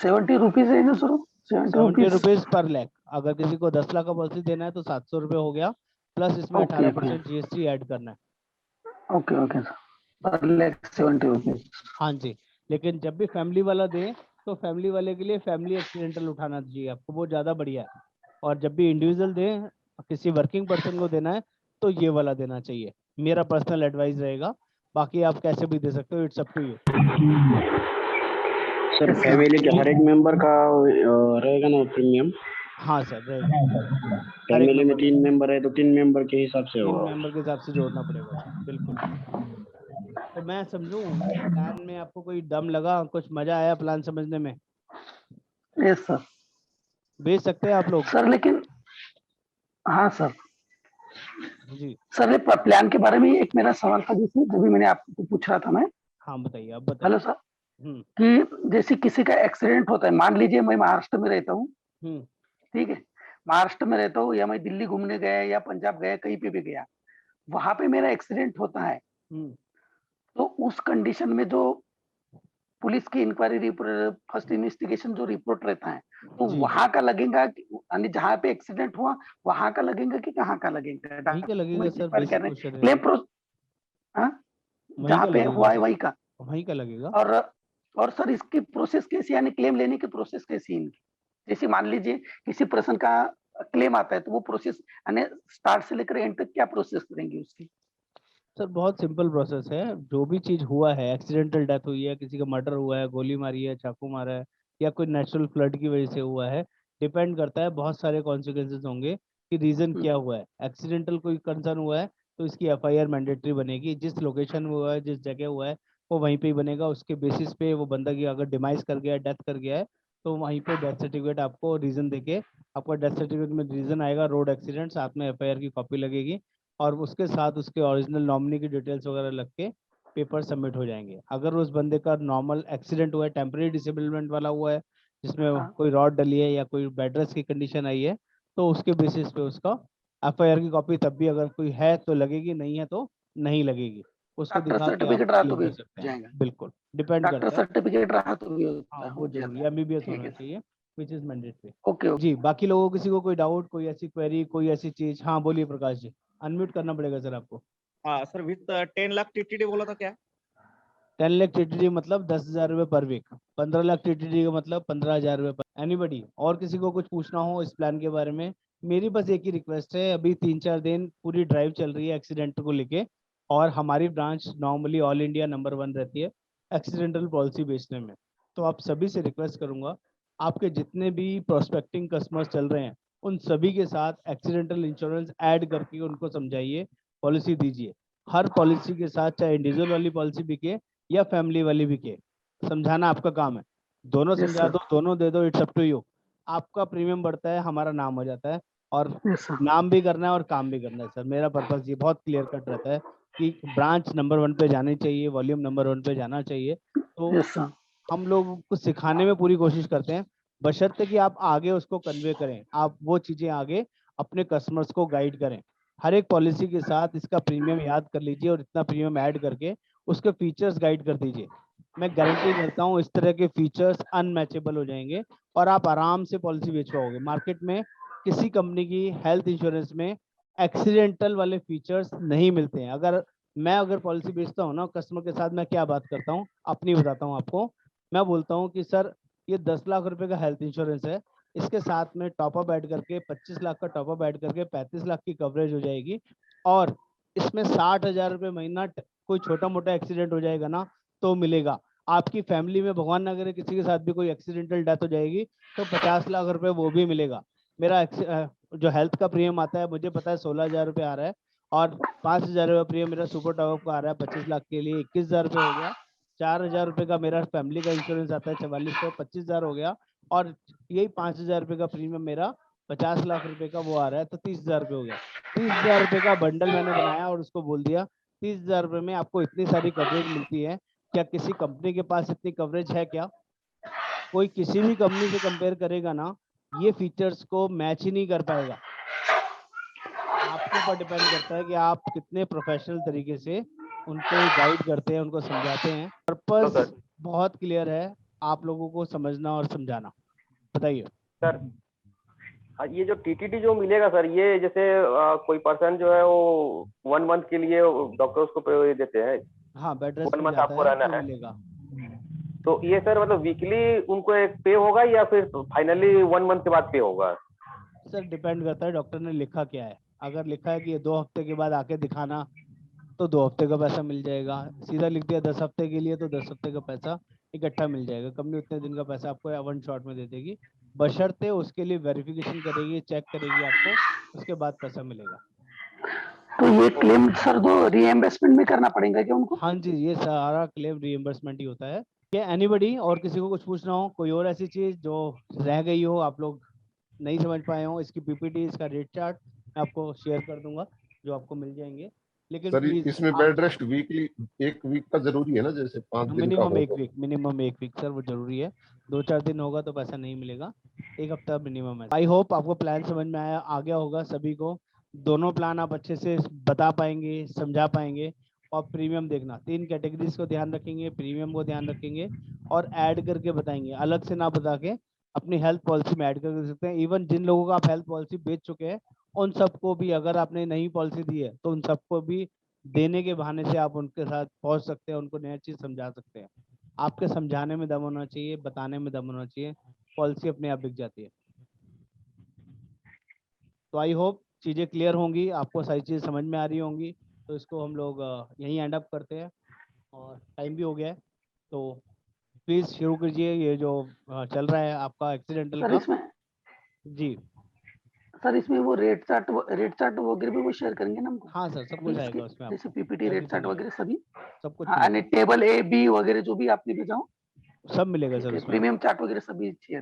70 रुपीज है ना सर? 70 rupees per lakh. अगर किसी को 10 लाख का पॉलिसी देना है तो 700 रुपए हो गया, प्लस इसमें 18% जीएसटी ऐड करना है। ओके ओके सर, पर लैख 70 रुपीज। हाँ जी, लेकिन जब भी फैमिली वाला दे तो फैमिली वाले के लिए फैमिली एक्सीडेंटल उठाना चाहिए आपको, वो ज़्यादा बढ़िया है। और जब भी इंडिविजुअल दे, किसी वर्किंग पर्सन को देना है, तो ये वाला देना चाहिए। मेरा पर्सनल एडवाइस रहेगा, बाकी आप कैसे भी दे सकते हो, it's up to you. Sir family के हर एक मेंबर का रहेगा ना प्रीमियम? हाँ सर रहेगा। फैमिली में 3 मेंबर है तो 3 मेंबर के हिसाब से होगा। 3 मेंबर के हिसाब से जोड़ना पड़ेगा, बिल्कुल। तो मैं समझूं प्लान में आपको कोई दम लगा, कुछ मजा आया प्लान समझने में? Yes sir. भेज सकते हैं आप लोग सर लेकिन हाँ सर जी। सर ये प्लान के बारे में एक मेरा सवाल था, जैसे जो भी मैंने आपको पूछ रहा था मैं। हाँ बताइए, आप बताइए। हेलो सर, कि जैसे किसी का एक्सीडेंट होता है, मान लीजिए मैं महाराष्ट्र में रहता हूँ, ठीक है, महाराष्ट्र में रहता हूँ, या मैं दिल्ली घूमने गया या पंजाब गया, कहीं पे भी गया, वहां पे मेरा एक्सीडेंट होता है, तो उस कंडीशन में जो पुलिस की इंक्वायरी फर्स्ट इन्वेस्टिगेशन जो रिपोर्ट रहता है, तो वहां का लगेगा, यानी जहाँ पे एक्सीडेंट हुआ वहां का लगेगा कि कहाँ का लगेगा? वहीं का लगेगा सर, क्लेम जहाँ पे हुआ है वहीं का लगेगा। और सर इसकी प्रोसेस कैसी, यानी क्लेम लेने की प्रोसेस कैसी इनकी? जैसे मान लीजिए किसी पर्सन का क्लेम आता है, तो वो प्रोसेस यानी स्टार्ट से लेकर एंड तक क्या प्रोसेस करेंगे उसकी? सर बहुत सिंपल प्रोसेस है। जो भी चीज हुआ है, एक्सीडेंटल डेथ हुई है, किसी का मर्डर हुआ है, गोली मारी है, चाकू मारा है, या कोई नेचुरल फ्लड की वजह से हुआ है, डिपेंड करता है, बहुत सारे कॉन्सिक्वेंसेज होंगे कि रीजन क्या हुआ है। एक्सीडेंटल कोई कंसर्न हुआ है तो इसकी एफआईआर मैंडेटरी बनेगी। जिस लोकेशन में हुआ है, जिस जगह हुआ है, वो वहीं पे ही बनेगा। उसके बेसिस पे वो बंदा की अगर डिमाइस कर गया, डेथ कर गया है, तो वहीं पे डेथ सर्टिफिकेट आपको रीजन देके, आपका डेथ सर्टिफिकेट में रीजन आएगा रोड एक्सीडेंट, साथ में एफआईआर की कॉपी लगेगी, और उसके साथ उसके ओरिजिनल नॉमिनी की डिटेल्स वगैरह लग के पेपर सबमिट हो जाएंगे। अगर उस बंदे का नॉर्मल एक्सीडेंट हुआ है, टेम्परेरी डिसेबलमेंट वाला हुआ है, जिसमें कोई रॉड डली है या कोई बेड रेस्ट की कंडीशन आई है, तो उसके बेसिस पे उसका एफआईआर की कॉपी तब भी अगर कोई है तो लगेगी, नहीं है तो नहीं लगेगी। उसको दिखा के आप क्लेम कर सकते हैं। बिल्कुल डिपेंड करता है। सर्टिफिकेट रहा तो भी हाँ वो जरूरी है, एमबीबीएस होना चाहिए, विच इज मैंडेटरी। ओके जी, बाकी लोगों किसी को कोई डाउट, कोई ऐसी क्वेरी, कोई ऐसी चीज? हाँ बोलिए प्रकाश जी, अनम्यूट करना पड़ेगा सर आपको। हाँ सर, विथ 10 लाख टीटीडी बोला था क्या? 10 लाख टीटीडी मतलब 10,000 रुपए पर वीक। 15 लाख टीटीडी का मतलब 15,000 रुपए पर। एनीबडी और किसी को कुछ पूछना हो इस प्लान के बारे में? मेरी बस एक ही रिक्वेस्ट है, अभी 3-4 दिन पूरी ड्राइव चल रही है एक्सीडेंट को लेके, और हमारी branch normally all India number 1 रहती है एक्सीडेंटल पॉलिसी बेचने में। तो आप सभी से रिक्वेस्ट करूंगा, आपके जितने भी प्रोस्पेक्टिंग कस्टमर्स चल रहे हैं उन सभी के साथ एक्सीडेंटल इंश्योरेंस ऐड करके उनको समझाइए, पॉलिसी दीजिए। हर पॉलिसी के साथ चाहे इंडिविजुअल वाली पॉलिसी बिके या फैमिली वाली बिके, समझाना आपका काम है। दोनों Yes, समझा sir. दो, दोनों दे दो, इट्स अप टू यू। आपका प्रीमियम बढ़ता है, हमारा नाम हो जाता है, और Yes, sir. नाम भी करना है और काम भी करना है सर। मेरा पर्पस ये बहुत क्लियर कट रहता है कि ब्रांच नंबर 1 पे जानी चाहिए, वॉल्यूम नंबर 1 पे जाना चाहिए। तो Yes, sir. हम लोग को सिखाने में पूरी कोशिश करते हैं, बशर्ते कि आप आगे उसको कन्वे करें, आप वो चीजें आगे अपने कस्टमर्स को गाइड करें। हर एक पॉलिसी के साथ इसका प्रीमियम याद कर लीजिए और इतना प्रीमियम ऐड करके उसके फीचर्स गाइड कर दीजिए। मैं गारंटी करता हूँ इस तरह के फीचर्स अनमैचेबल हो जाएंगे और आप आराम से पॉलिसी बेच पाओगे। मार्केट में किसी कंपनी की हेल्थ इंश्योरेंस में एक्सीडेंटल वाले फीचर्स नहीं मिलते हैं। अगर पॉलिसी बेचता हूँ ना, कस्टमर के साथ मैं क्या बात करता हूँ अपनी बताता हूँ आपको। मैं बोलता हूँ कि सर ये 10 लाख रुपए का हेल्थ इंश्योरेंस है, इसके साथ में टॉपअप ऐड करके 25 लाख का टॉपअप ऐड करके 35 लाख की कवरेज हो जाएगी, और इसमें 60,000 रुपये महीना कोई छोटा मोटा एक्सीडेंट हो जाएगा ना तो मिलेगा। आपकी फैमिली में भगवान ना करे किसी के साथ भी कोई एक्सीडेंटल डेथ हो जाएगी तो 50 लाख रुपए वो भी मिलेगा। मेरा जो हेल्थ का प्रीमियम आता है मुझे पता है 16,000 रुपये आ रहा है, और 5,000 रुपये प्रीमियम मेरा सुपर टॉपअप का आ रहा है 25 लाख के लिए, 21,000 रुपये हो गया। 4,000 रुपये का मेरा फैमिली का इंश्योरेंस आता है 4400, 25,000 हो गया, और यही 5,000 रुपये का प्रीमियम मेरा 50 लाख रुपए का वो आ रहा है, तो 30,000 रुपये हो गया। 30,000 रुपये का बंडल मैंने बनाया और उसको बोल दिया 30,000 रुपये में आपको इतनी सारी कवरेज मिलती है। क्या किसी कंपनी के पास इतनी कवरेज है क्या? कोई किसी भी कंपनी से कंपेयर करेगा ना, ये फीचर्स को मैच ही नहीं कर पाएगा। आपके ऊपर डिपेंड करता है कि आप कितने प्रोफेशनल तरीके से उनको गाइड करते हैं, उनको समझाते हैं। पर्पस बहुत क्लियर है, आप लोगों को समझना और समझाना। बताइए सर। ये जो टीटीडी जो मिलेगा सर, ये जैसे कोई पर्सन जो है वो 1 मंथ के लिए डॉक्टर उसको ये देते हैं। हाँ, बेड रेस्ट 1 में मंथ जाता आपको है रहना तो है, मिलेगा। तो ये सर मतलब वीकली उनको एक पे होगा या फिर फाइनली 1 मंथ के बाद पे होगा? सर डिपेंड करता है डॉक्टर ने लिखा क्या है। अगर लिखा है कि ये 2 हफ्ते के बाद आके दिखाना तो 2 हफ्ते का पैसा मिल जाएगा। सीधा लिख दिया 10 हफ्ते के लिए तो 10 हफ्ते का पैसा इकट्ठा मिल जाएगा। कंपनी उतने दिन का पैसा आपको वन शॉट में दे देगी, बशर्ते उसके लिए वेरिफिकेशन करेगी, चेक करेगी आपको, उसके बाद पैसा मिलेगा। तो ये क्लेम सर दो रीएम्बर्समेंट में करना पड़ेगा क्या उनको? हाँ जी, ये सारा क्लेम रीइंबर्समेंट ही होता है। क्या एनीबडी और किसी को कुछ पूछना हो, कोई और ऐसी चीज जो रह गई हो, आप लोग नहीं समझ पाए हो? इसकी पीपीटी, इसका रेट चार्ट मैं आपको शेयर कर दूंगा जो आपको मिल जाएंगे। लेकिन सर प्लीज इसमें बेड रेस्ट वीकली 1 वीक का जरूरी है ना, जैसे 5 दिन का मिनिमम हो 1 तो? वीक, मिनिमम 1 वीक सर वो जरूरी है। 2-4 दिन होगा तो पैसा नहीं मिलेगा, 1 हफ्ता मिनिमम है। आई होप आपको प्लान समझ में आ गया होगा सभी को। दोनों प्लान आप अच्छे से बता पाएंगे, समझा पाएंगे। और प्रीमियम देखना, 3 कैटेगरीज को ध्यान रखेंगे, प्रीमियम को ध्यान रखेंगे और ऐड करके बताएंगे, अलग से ना बता के अपनी हेल्थ पॉलिसी में ऐड करके दे सकते हैं। इवन जिन लोगों को आप हेल्थ पॉलिसी बेच चुके हैं उन सबको भी, अगर आपने नई पॉलिसी दी है तो उन सबको भी देने के बहाने से आप उनके साथ पहुंच सकते हैं, उनको नया चीज समझा सकते हैं। आपके समझाने में दम होना चाहिए, बताने में दम होना चाहिए, पॉलिसी अपने आप बिक जाती है। तो आई होप चीजें क्लियर होंगी, आपको सारी चीजें समझ में आ रही होंगी। तो इसको हम लोग यहीं एंड अप करते हैं और टाइम भी हो गया है, तो प्लीज शुरू कीजिए ये जो चल रहा है आपका एक्सीडेंटल सर का। इसमें जी सर इसमें वो रेट चार्ट वगैरह भी वो शेयर करेंगे ना हमको? हाँ सर, सब कुछ इसके आएगा उसमें, जैसे आपको पीपीटी रेट चार्ट एवरीथिंग वगैरह सभी? सब कुछ हाँ, मिलेगा, यानी टेबल ए बी वगैरह जो भी आपने भेजा हो, सब मिलेगा ठीक सर है, उसमें। प्रीमियम चार्ट वगैरह सभी चाहिए।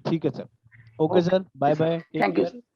ठीक है sir, okay okay sir, bye sir, bye, take thank you care. Sir.